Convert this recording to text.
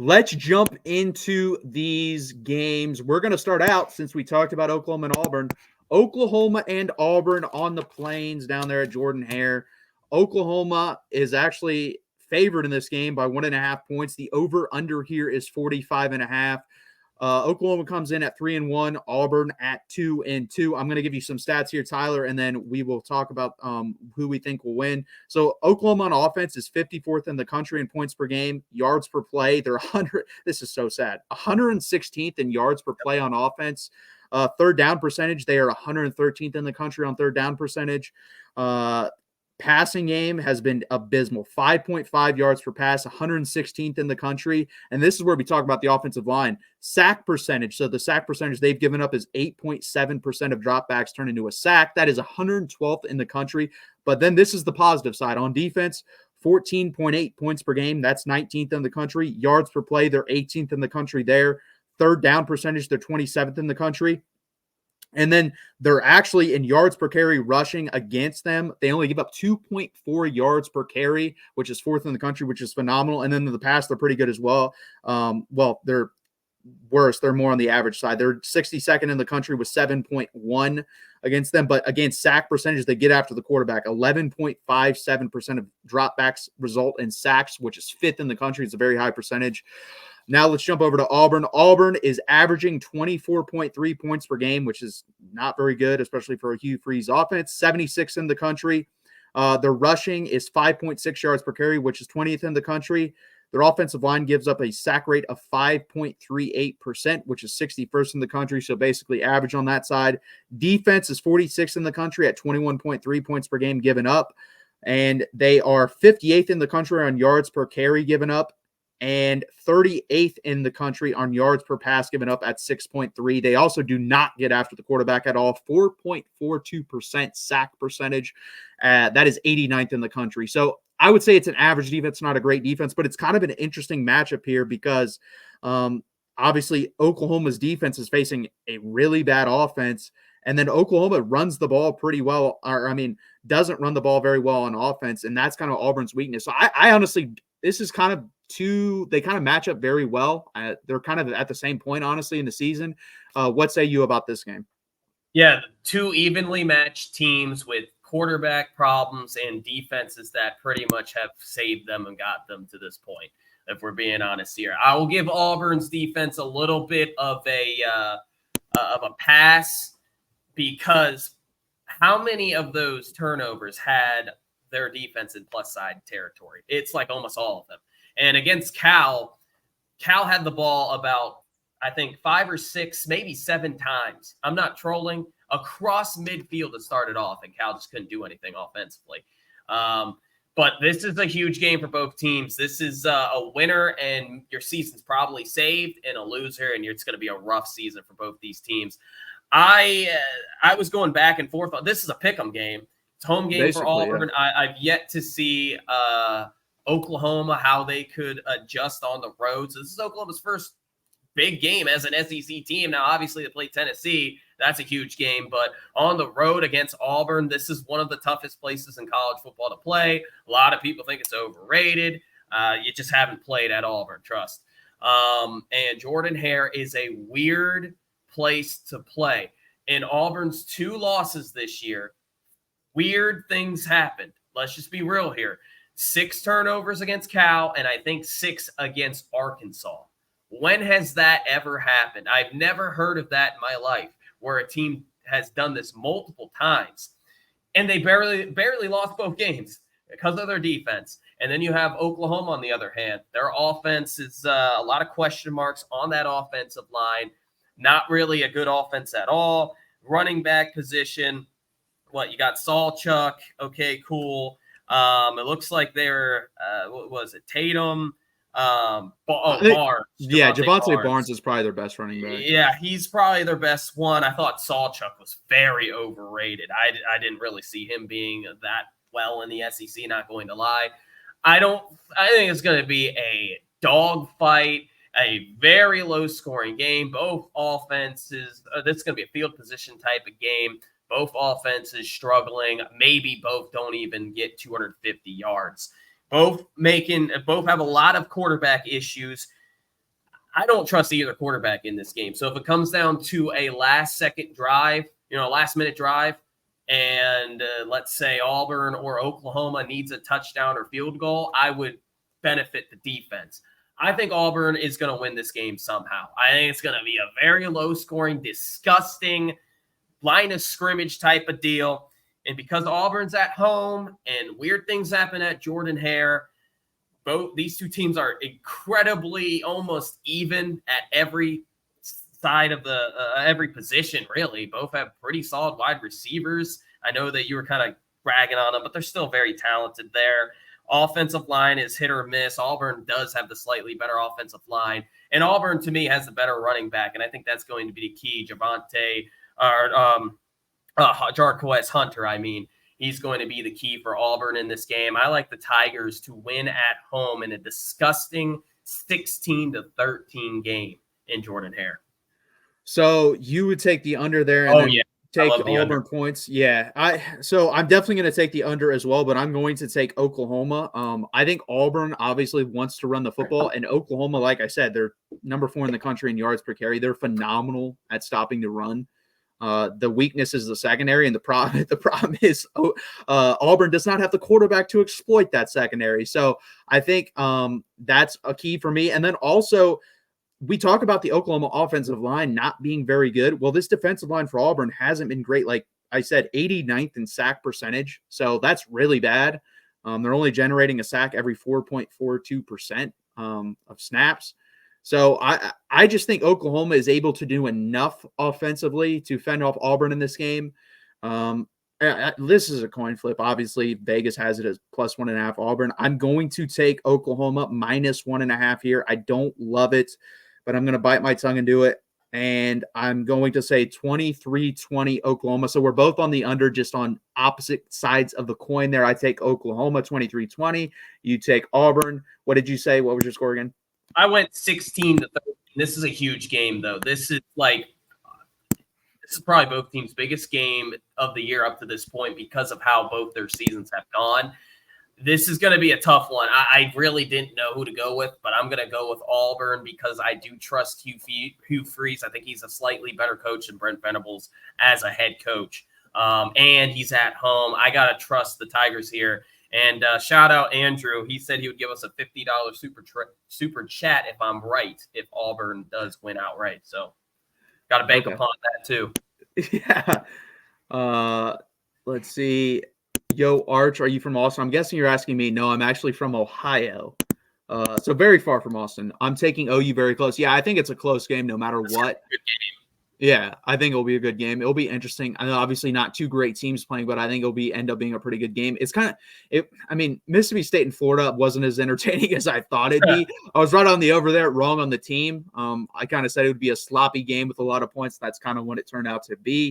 Let's jump into these games. We're going to start out, since we talked about Oklahoma and Auburn. Oklahoma and Auburn on the plains down there at Jordan-Hare. Oklahoma is actually favored in this game by 1.5 points. The over-under here is 45.5. Oklahoma comes in at 3-1, Auburn at 2-2. I'm going to give you some stats here, Tyler, and then we will talk about who we think will win. So Oklahoma on offense is 54th in the country in points per game, yards per play. They're 100. This is so sad. 116th in yards per play on offense. Third down percentage, they are 113th in the country on third down percentage. Passing game has been abysmal. 5.5 yards per pass, 116th in the country. And this is where we talk about the offensive line. Sack percentage. So the sack percentage they've given up is 8.7% of dropbacks turn into a sack. That is 112th in the country. But then this is the positive side. On defense, 14.8 points per game. That's 19th in the country. Yards per play, they're 18th in the country there. Third down percentage, they're 27th in the country. And then they're actually in yards per carry rushing against them. They only give up 2.4 yards per carry, which is fourth in the country, which is phenomenal. And then in the pass, they're pretty good as well. They're worse. They're more on the average side. They're 62nd in the country with 7.1 against them. But again, sack percentage, they get after the quarterback. 11.57% of dropbacks result in sacks, which is fifth in the country. It's a very high percentage. Now let's jump over to Auburn. Auburn is averaging 24.3 points per game, which is not very good, especially for a Hugh Freeze offense. 76th in the country. Their rushing is 5.6 yards per carry, which is 20th in the country. Their offensive line gives up a sack rate of 5.38%, which is 61st in the country, so basically average on that side. Defense is 46th in the country at 21.3 points per game given up, and they are 58th in the country on yards per carry given up, and 38th in the country on yards per pass given up at 6.3. They also do not get after the quarterback at all. 4.42% sack percentage. That is 89th in the country. So I would say it's an average defense, not a great defense, but it's kind of an interesting matchup here because obviously Oklahoma's defense is facing a really bad offense, and then Oklahoma runs the ball pretty well, doesn't run the ball very well on offense, and that's kind of Auburn's weakness. So I honestly, this is kind of they kind of match up very well. They're kind of at the same point, honestly, in the season. What say you about this game? Yeah, two evenly matched teams with quarterback problems and defenses that pretty much have saved them and got them to this point, if we're being honest here. I will give Auburn's defense a little bit of a pass, because how many of those turnovers had their defense in plus side territory? It's like almost all of them. And against Cal had the ball about, I think, 5 or 6, maybe 7 times. I'm not trolling. Across midfield to start it off, and Cal just couldn't do anything offensively. But this is a huge game for both teams. This is a winner, and your season's probably saved, and a loser, and it's going to be a rough season for both these teams. I was going back and forth. This is a pick'em game. It's home game basically, for Auburn. Yeah. I've yet to see Oklahoma, how they could adjust on the road. So this is Oklahoma's first big game as an SEC team. Now, obviously, they play Tennessee. That's a huge game. But on the road against Auburn, this is one of the toughest places in college football to play. A lot of people think it's overrated. You just haven't played at Auburn, trust. And Jordan-Hare is a weird place to play. In Auburn's 2 losses this year, weird things happened. Let's just be real here. 6 turnovers against Cal, and I think 6 against Arkansas. When has that ever happened? I've never heard of that in my life, where a team has done this multiple times, and they barely lost both games because of their defense. And then you have Oklahoma on the other hand. Their offense is a lot of question marks on that offensive line. Not really a good offense at all. Running back position, you got Sawchuk. Okay, cool. It looks like they're, what was it, Tatum? Barnes. Yeah, Javonte Barnes is probably their best running back. Yeah, he's probably their best one. I thought Sawchuk was very overrated. I didn't really see him being that well in the SEC, not going to lie. I think it's going to be a dogfight, a very low-scoring game. Both offenses, this is going to be a field position type of game. Both offenses struggling. Maybe both don't even get 250 yards. Both have a lot of quarterback issues. I don't trust either quarterback in this game. So if it comes down to a last-second drive, last-minute drive, and let's say Auburn or Oklahoma needs a touchdown or field goal, I would benefit the defense. I think Auburn is going to win this game somehow. I think it's going to be a very low-scoring, disgusting line of scrimmage type of deal. And because Auburn's at home and weird things happen at Jordan-Hare, both these two teams are incredibly almost even at every side of the every position, really. Both have pretty solid wide receivers. I know that you were kind of bragging on them, but they're still very talented there. Offensive line is hit or miss. Auburn does have the slightly better offensive line. And Auburn, to me, has the better running back, and I think that's going to be the key. Jarquez Hunter, he's going to be the key for Auburn in this game. I like the Tigers to win at home in a disgusting 16-13 game in Jordan-Hare. So you would take the under there and take Auburn under points. Yeah. I'm definitely going to take the under as well, but I'm going to take Oklahoma. I think Auburn obviously wants to run the football, and Oklahoma, like I said, they're number 4 in the country in yards per carry. They're phenomenal at stopping the run. The weakness is the secondary, and the problem is Auburn does not have the quarterback to exploit that secondary. So I think that's a key for me. And then also, we talk about the Oklahoma offensive line not being very good. Well, this defensive line for Auburn hasn't been great. Like I said, 89th in sack percentage. So that's really bad. They're only generating a sack every 4.42% of snaps. So I just think Oklahoma is able to do enough offensively to fend off Auburn in this game. This is a coin flip. Obviously, Vegas has it as +1.5 Auburn. I'm going to take Oklahoma -1.5 here. I don't love it, but I'm going to bite my tongue and do it. And I'm going to say 23-20 Oklahoma. So we're both on the under, just on opposite sides of the coin there. I take Oklahoma 23-20. You take Auburn. What did you say? What was your score again? I went 16-13. This is a huge game, though. This is probably both teams' biggest game of the year up to this point because of how both their seasons have gone. This is going to be a tough one. I really didn't know who to go with, but I'm going to go with Auburn because I do trust Hugh Freeze. I think he's a slightly better coach than Brent Venables as a head coach. And he's at home. I got to trust the Tigers here. And shout out Andrew. He said he would give us a $50 super chat if I'm right, if Auburn does win outright. So got to bank upon that too. Yeah. Let's see. Yo, Arch, are you from Austin? I'm guessing you're asking me. No, I'm actually from Ohio. So very far from Austin. I'm taking OU very close. Yeah, I think it's a close game no matter what. Good game. Yeah, I think it'll be a good game. It'll be interesting. I know obviously not two great teams playing, but I think it'll end up being a pretty good game. It's Mississippi State and Florida wasn't as entertaining as I thought it'd be. I was right on the over there, wrong on the team. I kind of said it would be a sloppy game with a lot of points. That's kind of what it turned out to be.